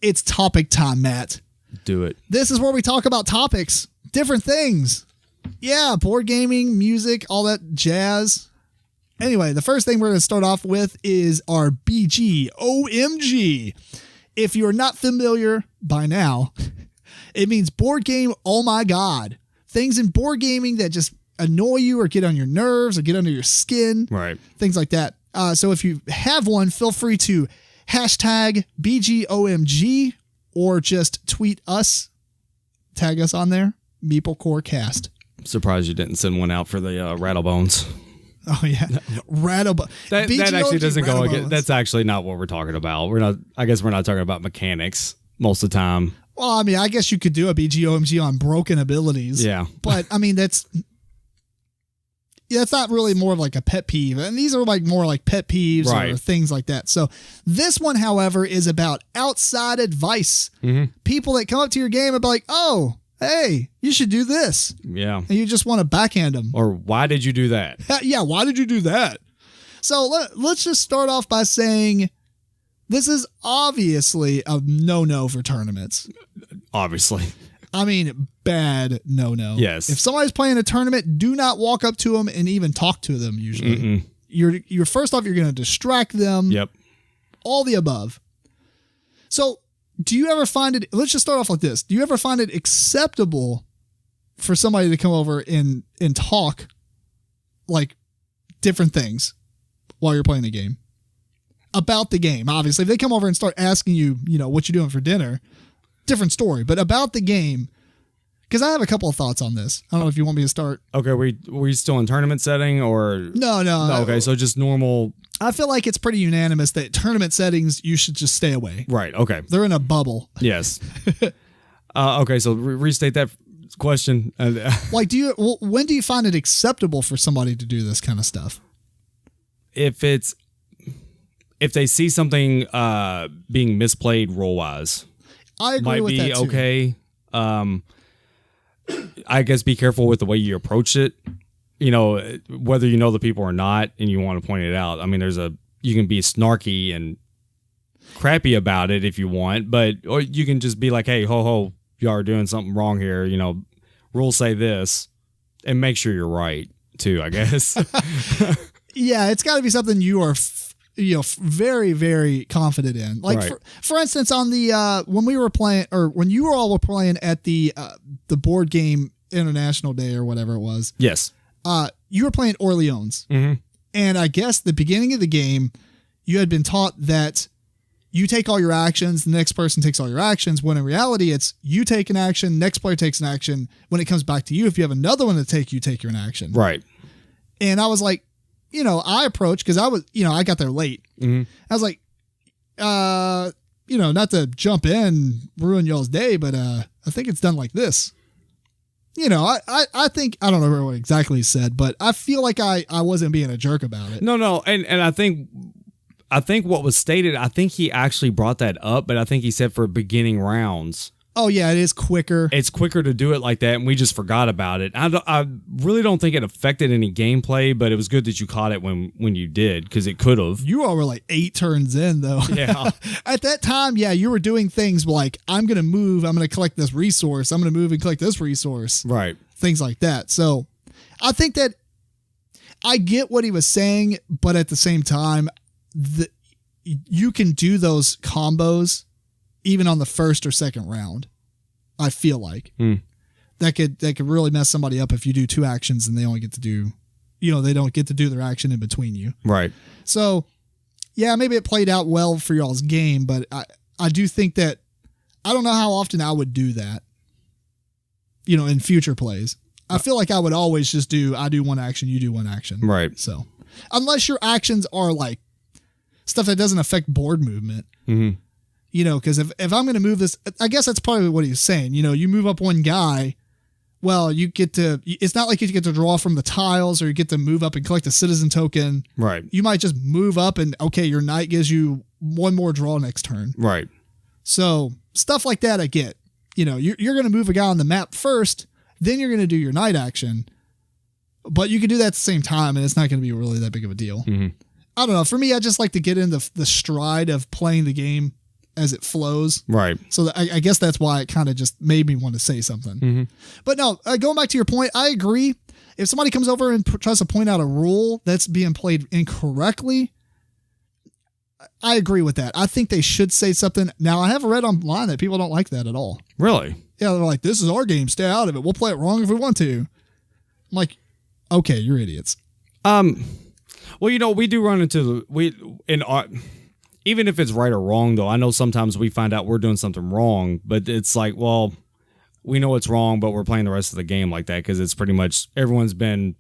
It's topic time, Matt. Do it. This is where we talk about topics, different things. Yeah, board gaming, music, all that jazz. Anyway, the first thing we're going to start off with is our BG OMG. If you're not familiar by now, it means board game, oh my God. Things in board gaming that just annoy you or get on your nerves or get under your skin. Right. Things like that. So if you have one, feel free to hashtag BGOMG or just tweet us, tag us on there, MeepleCore Cast. Surprised you didn't send one out for the Rattlebones. Oh yeah, Rattlebones. That actually doesn't go again. That's actually not what we're talking about. I guess we're not talking about mechanics most of the time. Well, I mean, I guess you could do a BGOMG on broken abilities. Yeah, but I mean that's not really more of like a pet peeve, and these are like more like pet peeves or things like that. So this one, however, is about outside advice. Mm-hmm. People that come up to your game and be like, "Oh, hey, you should do this." Yeah. And you just want to backhand them. Or why did you do that? Yeah, why did you do that? So let's just start off by saying this is obviously a no-no for tournaments. Obviously. I mean, bad no-no. Yes. If somebody's playing a tournament, do not walk up to them and even talk to them usually. Mm-mm. You're first off, you're going to distract them. Yep. All the above. So do you ever find it, let's just start off like this. Do you ever find it acceptable for somebody to come over and talk like different things while you're playing the game? About the game, obviously. If they come over and start asking you, what you doing for dinner, different story. But about the game, because I have a couple of thoughts on this. I don't know if you want me to start. Okay, were we still in tournament setting or? No. Okay, so just normal. I feel like it's pretty unanimous that tournament settings, you should just stay away. Right, okay. They're in a bubble. Yes. Okay, so restate that question. Like, when do you find it acceptable for somebody to do this kind of stuff? If they see something being misplayed role-wise, I agree with that too. Might be okay. I guess be careful with the way you approach it. Whether you know the people or not, and you want to point it out. I mean, you can be snarky and crappy about it if you want, or you can just be like, "Hey, ho, y'all are doing something wrong here. Rules say this," and make sure you're right too. I guess. Yeah, it's got to be something you are. Very, very confident in. Like, right. for instance, on the when we were playing, or when you all were playing at the board game international day or whatever it was. Yes. You were playing Orleans, mm-hmm. and I guess the beginning of the game, you had been taught that you take all your actions, the next person takes all your actions. When in reality, it's you take an action, next player takes an action. When it comes back to you, if you have another one to take, you take your action. Right. And I was like. I approached because I was, I got there late. Mm-hmm. I was like, not to jump in, ruin y'all's day, but I think it's done like this. I think, I don't know what exactly he said, but I feel like I wasn't being a jerk about it. No. And I think what was stated, I think he actually brought that up, but I think he said for beginning rounds. Oh, yeah, it is quicker. It's quicker to do it like that, and we just forgot about it. I really don't think it affected any gameplay, but it was good that you caught it when you did, because it could have. You all were like 8 turns in, though. Yeah. At that time, yeah, you were doing things like, I'm going to move, I'm going to collect this resource, I'm going to move and collect this resource. Right. Things like that. So I think that I get what he was saying, but at the same time, you can do those combos even on the first or second round. I feel like that could really mess somebody up if you do 2 actions and they only get to do, they don't get to do their action in between you. Right. So yeah, maybe it played out well for y'all's game, but I do think that I don't know how often I would do that, in future plays. I feel like I would always just I do one action, you do one action. Right. So unless your actions are like stuff that doesn't affect board movement. Mm-hmm. Because if I'm going to move this, I guess that's probably what he's saying. You move up one guy, well, it's not like you get to draw from the tiles or you get to move up and collect a citizen token. Right. You might just move up and, okay, your knight gives you one more draw next turn. Right. So stuff like that I get. You're going to move a guy on the map first, then you're going to do your knight action. But you can do that at the same time, and it's not going to be really that big of a deal. Mm-hmm. I don't know. For me, I just like to get into the stride of playing the game as it flows. Right. So I guess that's why it kind of just made me want to say something. Mm-hmm. But no, going back to your point, I agree. If somebody comes over and tries to point out a rule that's being played incorrectly, I agree with that. I think they should say something. Now, I have read online that people don't like that at all. Really? Yeah, they're like, this is our game. Stay out of it. We'll play it wrong if we want to. I'm like, okay, you're idiots. Well, we do run into even if it's right or wrong, though, I know sometimes we find out we're doing something wrong, but it's like, well, we know it's wrong, but we're playing the rest of the game like that because it's pretty much everyone's been,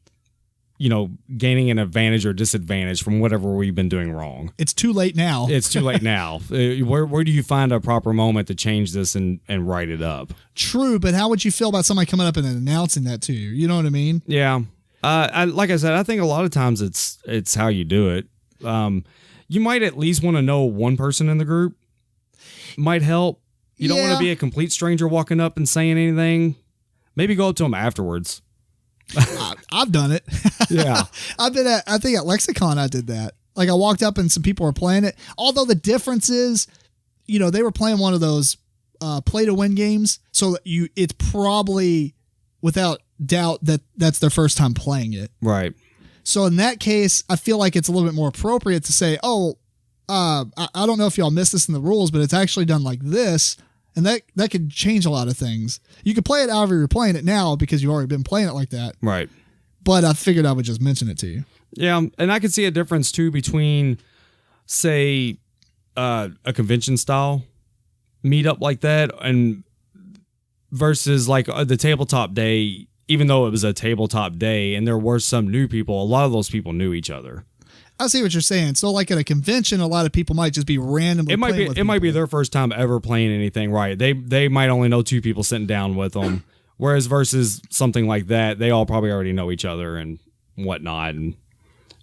gaining an advantage or disadvantage from whatever we've been doing wrong. It's too late now. It's too late now. Where do you find a proper moment to change this and write it up? True, but how would you feel about somebody coming up and announcing that to you? You know what I mean? Yeah. Like I said, I think a lot of times it's how you do it. You might at least want to know one person in the group. Might help. You don't want to be a complete stranger walking up and saying anything. Maybe go up to them afterwards. I've done it. Yeah. I think at Lexicon I did that. Like I walked up and some people were playing it. Although the difference is, they were playing one of those play to win games. So it's probably without doubt that's their first time playing it. Right. So in that case, I feel like it's a little bit more appropriate to say, I don't know if y'all missed this in the rules, but it's actually done like this. And that could change a lot of things. You could play it however you're playing it now because you've already been playing it like that. Right. But I figured I would just mention it to you. Yeah. And I could see a difference too between, say, a convention style meetup like that and versus like the tabletop day. Even though it was a tabletop day and there were some new people, a lot of those people knew each other. I see what you're saying. So like at a convention, a lot of people might just be randomly It might be their first time ever playing anything, right? They might only know two people sitting down with them. Whereas versus something like that, they all probably already know each other and whatnot. And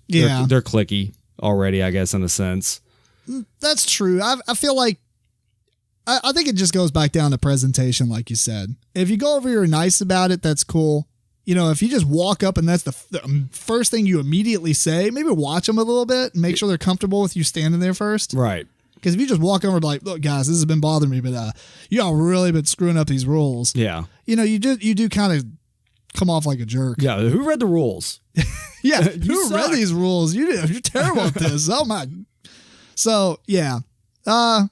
they're cliquey already, I guess, in a sense. That's true. I feel like I think it just goes back down to presentation, like you said. If you go over here nice about it, that's cool. If you just walk up and that's the first thing you immediately say, maybe watch them a little bit and make sure they're comfortable with you standing there first. Right. Because if you just walk over like, look, guys, this has been bothering me, but y'all really been screwing up these rules. Yeah. You do kind of come off like a jerk. Yeah. Who read the rules? Yeah. Who read these rules? You're terrible at this. Oh my. So yeah. I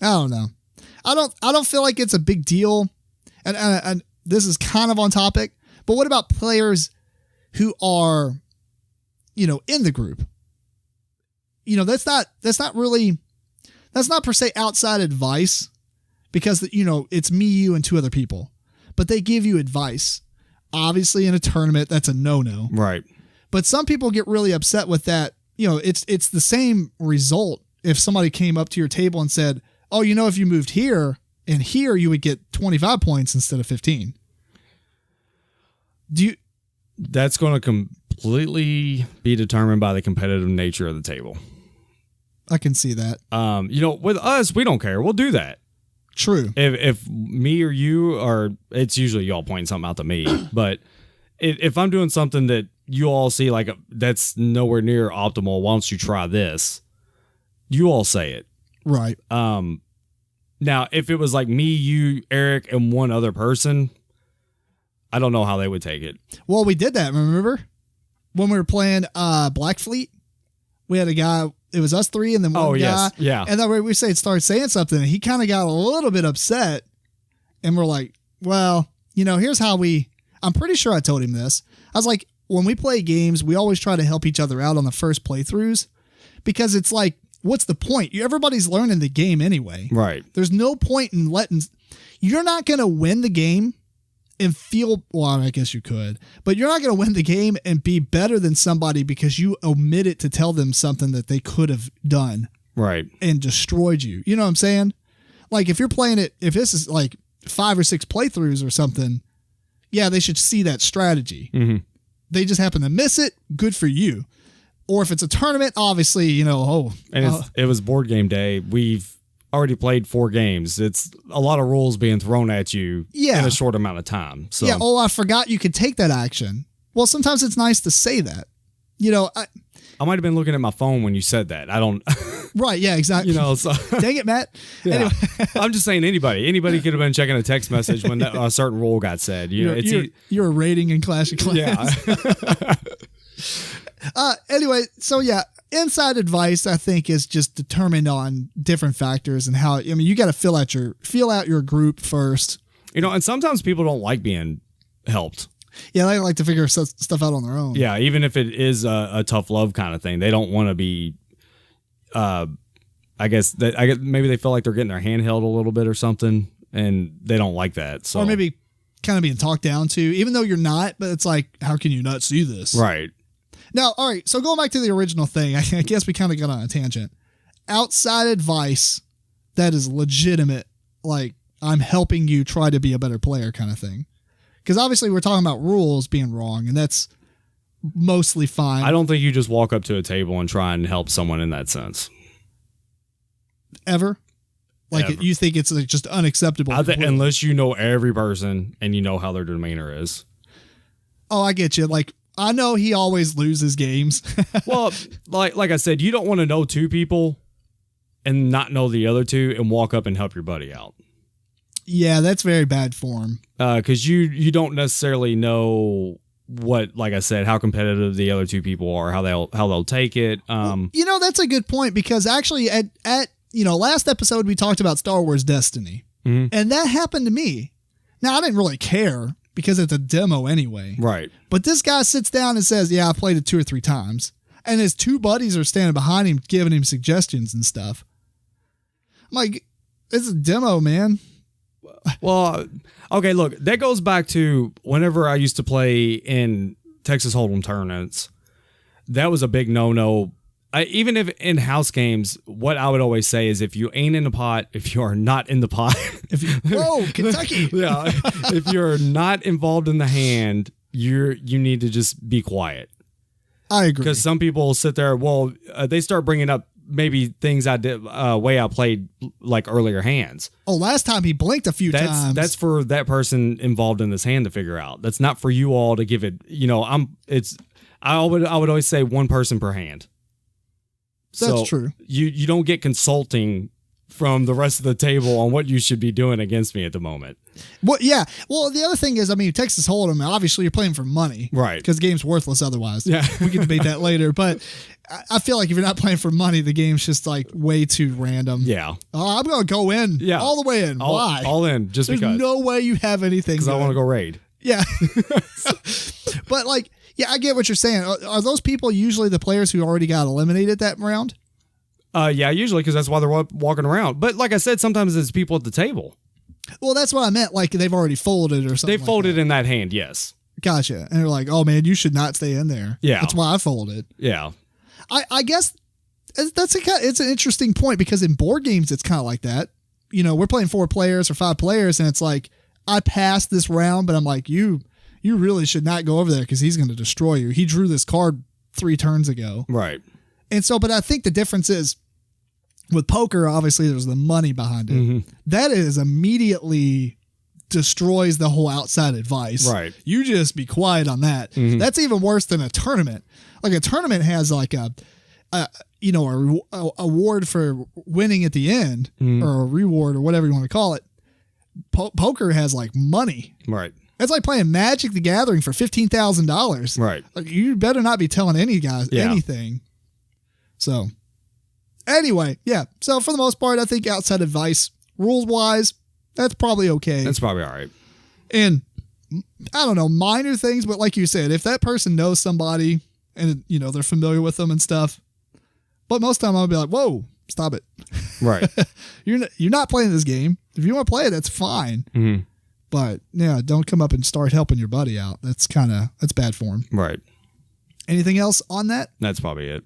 don't know. I don't feel like it's a big deal. And this is kind of on topic, but what about players who are, in the group? That's not per se outside advice because, it's me, you, and two other people, but they give you advice. Obviously in a tournament, that's a no-no. Right. But some people get really upset with that. It's the same result if somebody came up to your table and said, oh, if you moved here and here, you would get 25 points instead of 15. That's going to completely be determined by the competitive nature of the table. I can see that. With us, we don't care. We'll do that. True. If me or you are, it's usually y'all pointing something out to me, but if I'm doing something that you all see like that's nowhere near optimal, why don't you try this? You all say it. Right. Now, if it was like me, you, Eric, and one other person, I don't know how they would take it. Well, we did that, remember? When we were playing Black Fleet, we had a guy, it was us three and then one guy. Yes. Yeah. And then we started saying something, and he kind of got a little bit upset. And we're like, well, here's how I'm pretty sure I told him this. I was like, when we play games, we always try to help each other out on the first playthroughs because it's like, what's the point? Everybody's learning the game anyway. Right. There's no point in you're not going to win the game and I guess you could, but you're not going to win the game and be better than somebody because you omitted to tell them something that they could have done. Right. And destroyed you. You know what I'm saying? Like if you're playing it, if this is like 5 or 6 playthroughs or something, yeah, they should see that strategy. Mm-hmm. They just happen to miss it. Good for you. Or if it's a tournament, obviously, it was board game day. We've already played 4 games. It's a lot of rules being thrown at you in a short amount of time. So yeah. Oh, I forgot you could take that action. Well, sometimes it's nice to say that. I might have been looking at my phone when you said that. I don't. Right. Yeah, exactly. So. Dang it, Matt. Yeah. Anyway. I'm just saying anybody could have been checking a text message when a certain rule got said. You're a rating in Clash of Clans. Yeah. Anyway, so yeah, inside advice I think is just determined on different factors and how. I mean, you got to feel out your group first. And sometimes people don't like being helped. Yeah, they like to figure stuff out on their own. Yeah, even if it is a tough love kind of thing, they don't want to be. I guess maybe they feel like they're getting their hand held a little bit or something, and they don't like that. So, or maybe kind of being talked down to, even though you're not. But it's like, how can you not see this? Right. Now, all right. So going back to the original thing, I guess we kind of got on a tangent. Outside advice that is legitimate, like I'm helping you try to be a better player kind of thing. Because obviously we're talking about rules being wrong, and that's mostly fine. I don't think you just walk up to a table and try and help someone in that sense. Ever? Like Ever. you think it's like just unacceptable? Unless you know every person and you know how their demeanor is. Oh, I get you. Like, I know he always loses games. Well, like I said, you don't want to know two people and not know the other two and walk up and help your buddy out. Yeah, that's very bad form. Because you don't necessarily know what, like I said, how competitive the other two people are, how they'll take it. That's a good point, because actually at last episode we talked about Star Wars Destiny, and that happened to me. Now I didn't really care because it's a demo anyway. Right. But this guy sits down and says, "Yeah, I played it 2 or 3 times," and his 2 buddies are standing behind him, giving him suggestions and stuff. I'm like, it's a demo, man. Well, okay, look, that goes back to whenever I used to play in Texas Hold'em tournaments. That was a big no-no. Even if in house games, what I would always say is if you ain't in the pot, if you are not in the pot. Whoa, Kentucky. Yeah. If you're not involved in the hand, you need to just be quiet. I agree. Because some people sit there, they start bringing up maybe things I did way I played like earlier hands. Oh, last time he blinked a few times. That's for that person involved in this hand to figure out. That's not for you all to give it. I would always say one person per hand. That's true. You don't get consulting from the rest of the table on what you should be doing against me at the moment. Well, yeah. Well, the other thing is, I mean, Texas Hold'em, obviously you're playing for money. Right. Because the game's worthless otherwise. Yeah. We can debate that later. But I feel like if you're not playing for money, the game's just like way too random. Yeah. Oh, I'm going to go in. Yeah. All the way in. Why? All in, just There's because. no way you have anything. Because I want to go raid. Yeah. But like, yeah, I get what you're saying. Are those people usually the players who already got eliminated that round? Yeah, usually, because that's why they're walking around. But like I said, sometimes it's people at the table. Well, that's what I meant. Like they've already folded or something. They folded in that hand, yes. Gotcha. And they're like, oh man, you should not stay in there. Yeah. That's why I folded. Yeah. I guess it's an interesting point, because in board games, it's kind of like that. We're playing 4 players or 5 players, and it's like, I passed this round, but I'm like, you really should not go over there because he's going to destroy you. He drew this card 3 turns ago. Right. And so, but I think the difference is, with poker, obviously there's the money behind it. Mm-hmm. That is immediately destroys the whole outside advice. Right. You just be quiet on that. Mm-hmm. That's even worse than a tournament. Like a tournament has like a award for winning at the end, or a reward or whatever you want to call it. Poker has like money. Right. It's like playing Magic the Gathering for $15,000. Right. Like you better not be telling any guys anything. So anyway, yeah. So for the most part, I think outside advice, rules wise, that's probably okay. That's probably all right. And I don't know, minor things, but like you said, if that person knows somebody and they're familiar with them and stuff, but most of the time I'll be like, whoa, stop it. Right. You're not playing this game. If you want to play it, that's fine. Mm-hmm. But yeah, don't come up and start helping your buddy out. That's bad form. Right. Anything else on that? That's probably it.